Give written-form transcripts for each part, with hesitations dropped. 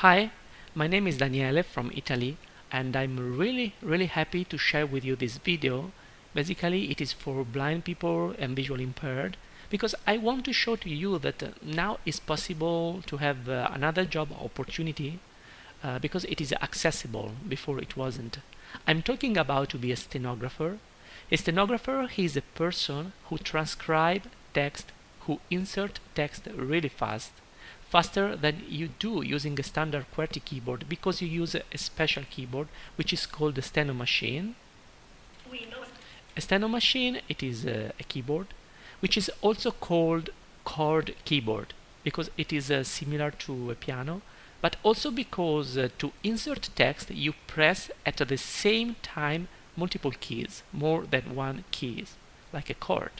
Hi, my name is Daniele from Italy, and I'm really happy to share with you this video. Basically, it is for blind people and visually impaired because I want to show to you that now it's possible to have another job opportunity because it is accessible. Before it wasn't. I'm talking about to be a stenographer. A stenographer is a person who transcribe text, who insert text really fast, faster than you do using a standard QWERTY keyboard because you use a special keyboard which is called the Steno machine. A Steno machine, it is a keyboard which is also called chord keyboard because it is similar to a piano, but also because to insert text you press at the same time multiple keys, more than one keys, like a chord.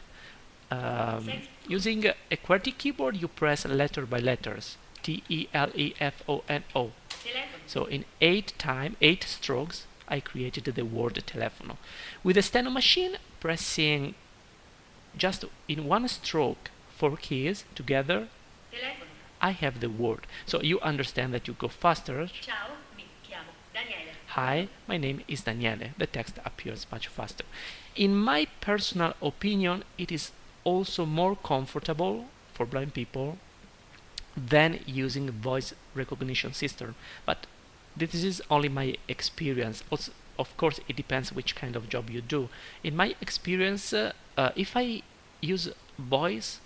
Using a QWERTY keyboard you press letter by letters, telefono. So in 8 strokes I created the word telefono. With the Steno machine, pressing just in one stroke 4 keys together, I have the word. So you understand that you go faster. Ciao, chiamo, Daniele. Hi, my name is Daniele. The text appears much faster. In my personal opinion, it is also more comfortable for blind people than using voice recognition system. But this is only my experience. Also, of course, it depends which kind of job you do. In my experience, if I use voice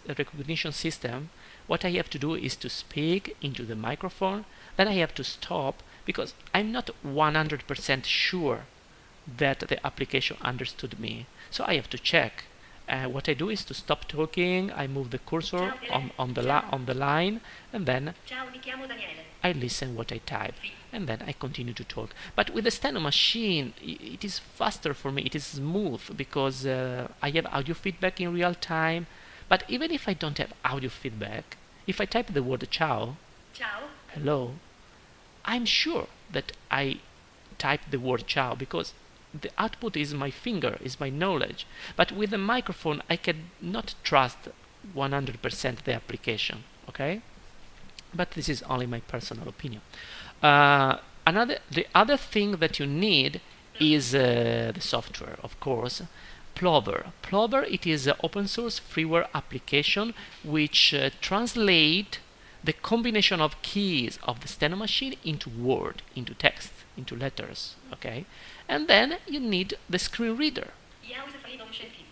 recognition system, what I have to do is to speak into the microphone, then I have to stop because I'm not 100% sure that the application understood me. So I have to check. What I do is to stop talking, I move the cursor on the line, and then Ciao, chiamo Daniele. I listen what I type, and then I continue to talk. But with the Steno machine, it is faster for me, it is smooth, because I have audio feedback in real time. But even if I don't have audio feedback, if I type the word ciao, Ciao. hello, I'm sure that I typed the word ciao because the output is my finger, is my knowledge. But with the microphone, I cannot trust 100% the application, okay? But this is only my personal opinion. The other thing that you need is the software, of course. Plover. Plover, it is an open source freeware application which translate the combination of keys of the Steno machine into word, into text, into letters, okay? And then you need the screen reader.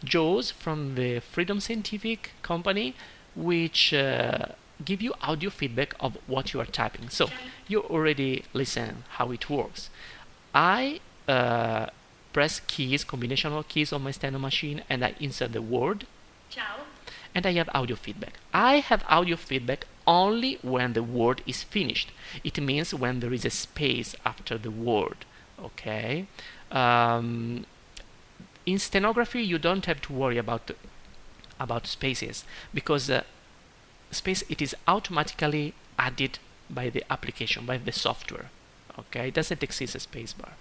JAWS from the Freedom Scientific company, which give you audio feedback of what you are typing. So you already listen how it works. I press keys, combinational keys on my Steno machine, and I insert the word. Ciao. And I have audio feedback. I have audio feedback only when the word is finished. It means when there is a space after the word. Okay. In stenography, you don't have to worry about spaces because space it is automatically added by the application, by the software. Okay, it doesn't exist a space bar.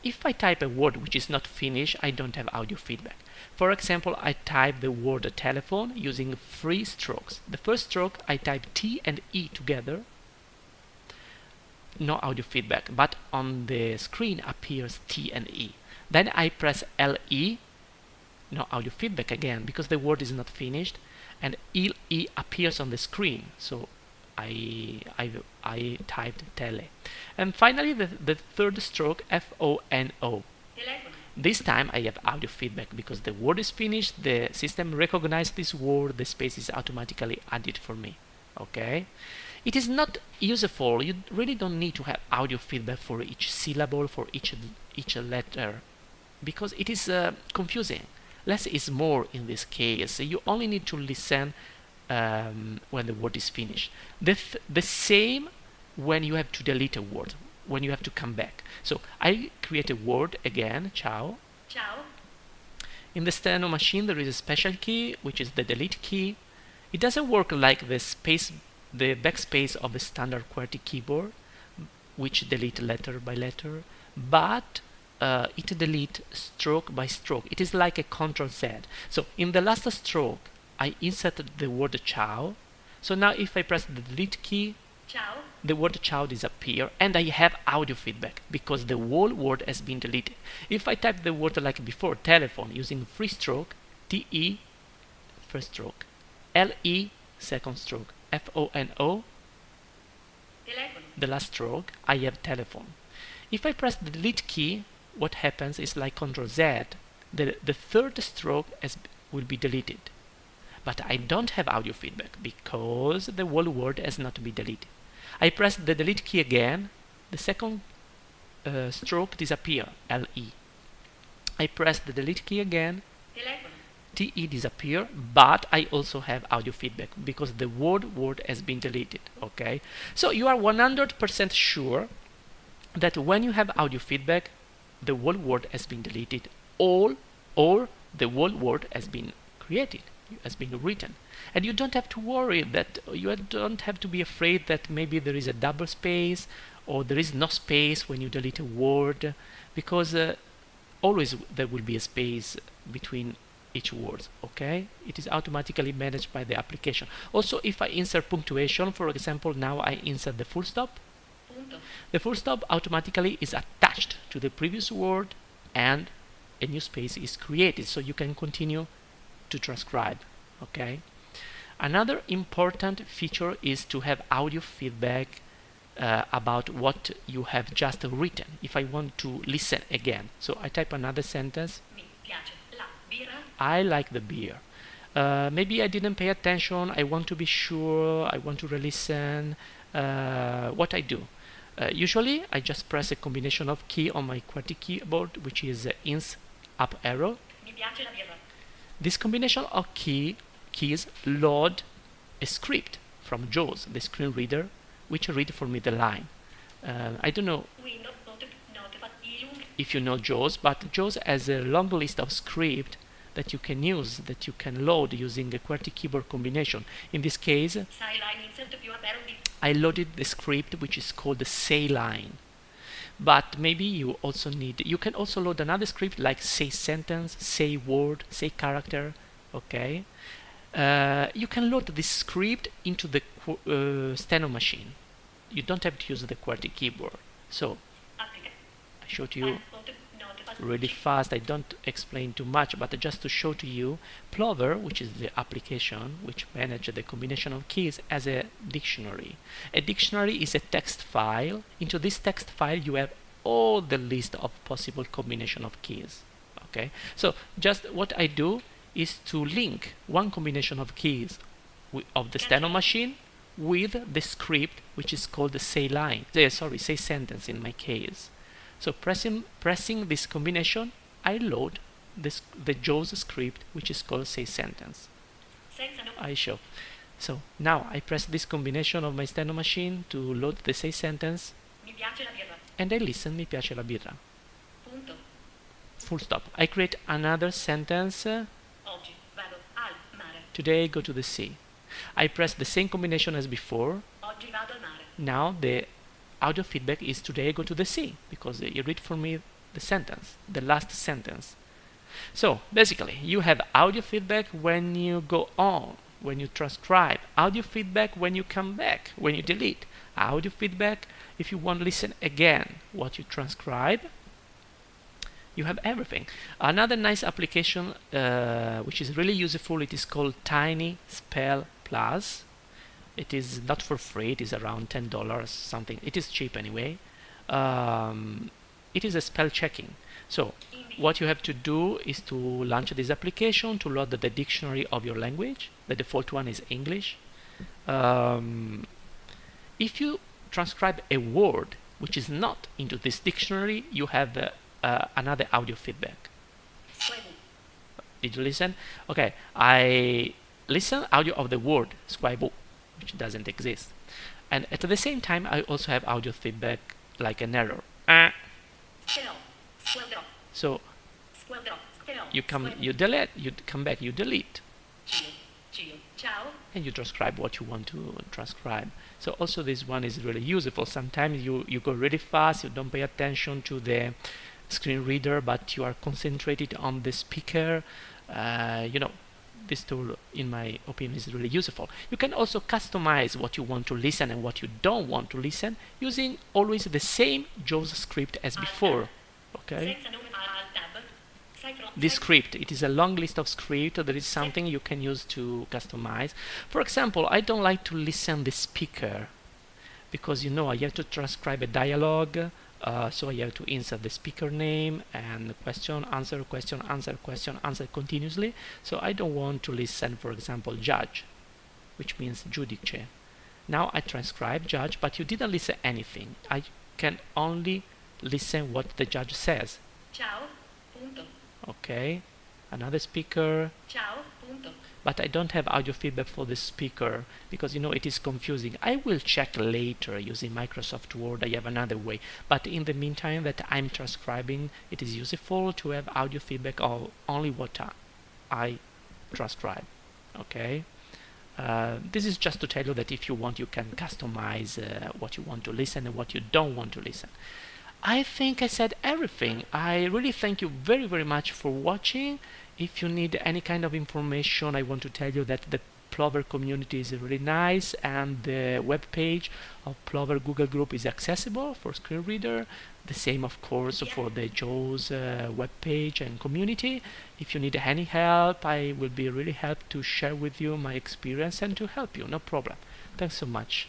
If I type a word which is not finished, I don't have audio feedback. For example, I type the word telephone using 3 strokes. The first stroke I type T and E together. No audio feedback, but on the screen appears T and E. Then I press LE, no audio feedback again because the word is not finished, and E appears on the screen. So I typed tele. And finally the third stroke, FONO. This time I have audio feedback because the word is finished, the system recognizes this word, the space is automatically added for me. Okay? It is not useful, you really don't need to have audio feedback for each syllable, for each letter, because it is confusing. Less is more in this case. You only need to listen when the word is finished. The same when you have to delete a word, when you have to come back. So I create a word again, ciao. Ciao. In the Steno machine there is a special key, which is the delete key. It doesn't work like the backspace of the standard QWERTY keyboard, which delete letter by letter, but it delete stroke by stroke. It is like a Ctrl Z. So in the last stroke I inserted the word ciao. So now if I press the delete key, Ciao. the word ciao disappear, and I have audio feedback because the whole word has been deleted. If I type the word like before, telephone, using free stroke, TE first stroke, LE second stroke, FONO Telefono. the last stroke, I have telephone. If I press the delete key, what happens is like Ctrl Z, the third stroke will be deleted. But I don't have audio feedback because the whole word has not been deleted. I press the delete key again, the second stroke disappear, LE. I press the delete key again, Telefono. TE disappear, but I also have audio feedback because the word has been deleted. Okay, so you are 100% sure that when you have audio feedback, the whole word has been deleted, or the whole word has been created, has been written, and you don't have to worry that you don't have to be afraid that maybe there is a double space or there is no space when you delete a word, because always there will be a space between each word. Okay, it is automatically managed by the application. Also, if I insert punctuation, for example, now I insert the full stop, Punto. the full stop automatically is attached to the previous word and a new space is created, so you can continue to transcribe. Okay, another important feature is to have audio feedback about what you have just written. If I want to listen again, so I type another sentence. Mi piace la birra. I like the beer. Maybe I didn't pay attention, I want to be sure, I want to re-listen. What I do? Usually I just press a combination of key on my QWERTY keyboard, which is ins up arrow. Mi piace la birra. This combination of keys load a script from JAWS, the screen reader, which read for me the line. I don't know Window notepad ilung. if you know JAWS, but JAWS has a long list of script that you can use, that you can load using a QWERTY keyboard combination. In this case, Sai line insert più apero di. I loaded the script which is called the say line. But maybe you also you can also load another script like say sentence, say word, say character. Okay, you can load this script into the Steno machine. You don't have to use the QWERTY keyboard. So Applica. I showed you Notepad. really fast. I don't explain too much, but just to show to you, Plover, which is the application which manages the combination of keys, as a dictionary. A dictionary is a text file. Into this text file you have all the list of possible combination of keys. Okay, so just what I do is to link one combination of keys of the Steno machine with the script which is called the say line. Say sentence in my case. So pressing this combination, I load the JAWS script which is called say sentence. Senza no. I show. So now I press this combination of my Steno machine to load the say sentence, Mi piace la birra. and I listen. Mi piace la birra. Punto. Full stop. I create another sentence. Oggi vado al mare. Today I go to the sea. I press the same combination as before. Oggi vado al mare. Now the audio feedback is today I go to the sea, because you read for me the sentence, the last sentence. So basically you have audio feedback when you go on, when you transcribe, audio feedback when you come back, when you delete, audio feedback if you want to listen again what you transcribe. You have everything. Another nice application which is really useful, it is called Tiny Spell Plus. It is not for free, it is around $10 something. It is cheap anyway. It is a spell checking. So what you have to do is to launch this application to load the dictionary of your language. The default one is English. If you transcribe a word which is not into this dictionary, you have another audio feedback. Squebu. Did you listen? Okay, I listen audio of the word squaibu, which doesn't exist, and at the same time I also have audio feedback like an error. Steno. Squeldrò. So Squeldrò. Steno. you Squebu. delete, you come back, you delete, Ciao. and you transcribe what you want to transcribe. So also this one is really useful. Sometimes you go really fast, you don't pay attention to the screen reader, but you are concentrated on the speaker. this tool, in my opinion, is really useful. You can also customize what you want to listen and what you don't want to listen using always the same JAWS script as before. Okay? Senza nome Alt tab. This script, it is a long list of script. There is something you can use to customize. For example, I don't like to listen the speaker because I have to transcribe a dialogue. So I have to insert the speaker name and question, answer, question, answer continuously. So I don't want to listen, for example, judge, which means giudice. Now I transcribe judge, but you didn't listen anything. I can only listen what the judge says. Ciao, punto. Okay, another speaker. Ciao, punto. But I don't have audio feedback for the speaker because it is confusing. I will check later using Microsoft Word. I have another way, but in the meantime that I'm transcribing, it is useful to have audio feedback of only what I transcribe. Okay, this is just to tell you that if you want, you can customize what you want to listen and what you don't want to listen. I think I said everything. I really thank you very, very much for watching. If you need any kind of information, I want to tell you that the Plover community is really nice, and the web page of Plover Google Group is accessible for screen reader. The same, of course, for the JAWS web page and community. If you need any help, I will be really happy to share with you my experience and to help you. No problem. Thanks so much.